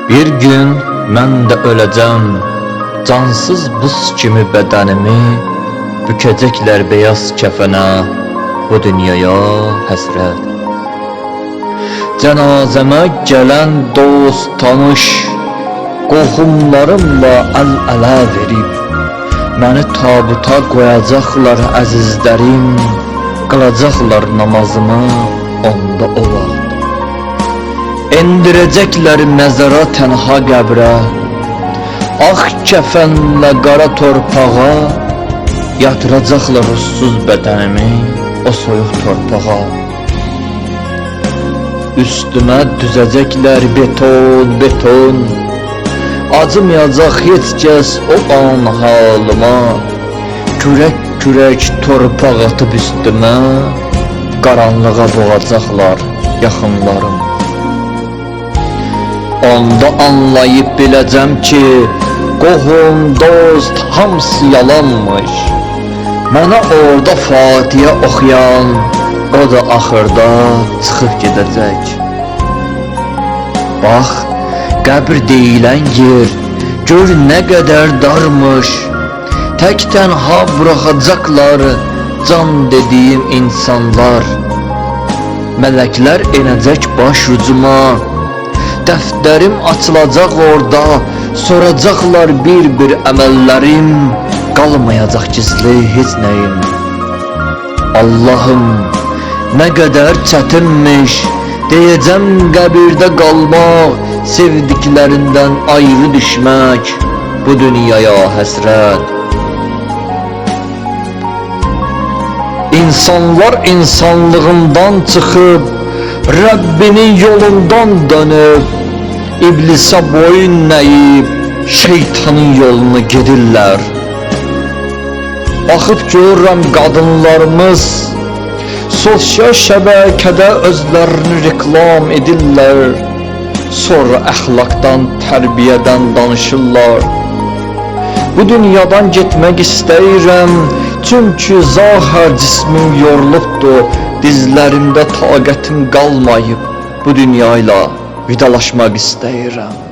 Bir gün mən də öləcəm, cansız buz kimi bədənimi bükəcəklər beyaz kəfənə, bu dünyaya həsrət. Cənazəmə gələn dost, tanış, qohumlarımla əl-ələ verib, məni tabuta qoyacaqlar əzizlərim, qılacaqlar namazımı onda o vaxt. Endirəcəklər məzara tənha qəbrə, ağ kəfənlə qara torpağa, yatıracaqlar ruhsuz bədənimi o soyuq torpağa. Üstümə düzəcəklər beton, beton, acımayacaq heç kəs o an halıma, kürək kürək torpaq atıb üstümə, qaranlığa boğacaqlar yaxınlarım. Onda anlayıb biləcəm ki, qohum, dost, hamısı yalanmış. Mənə orada Fatihə oxuyan, o da axırda çıxıb gedəcək. Bax, qəbr deyilən yer, gör nə qədər darmış. Tək tənha buraxacaqlar can dediyim insanlar. Mələklər enəcək baş ucuma, dəftərim açılacaq orada, soracaqlar bir-bir əməllərim, qalmayacaq gizli heç nəyim. Allahım, nə qədər çətinmiş, deyəcəm qəbirdə qalmaq, sevdiklərindən ayrı düşmək, bu dünyaya həsrət. İnsanlar insanlığından çıxıb, Rəbbinin yolundan dönüb, İblisə boyun nəyib, şeytanın yolunu gedirlər. Baxıb görürəm qadınlarımız sosial şəbəkədə özlərini reklam edirlər, sonra əxlaqdan, tərbiyədən danışırlar. Bu dünyadan getmək istəyirəm, çünki zahər cismim yorulubdur, dizlərimdə taqətim qalmayıb, bu dünyayla vidalaşmaq istəyirəm.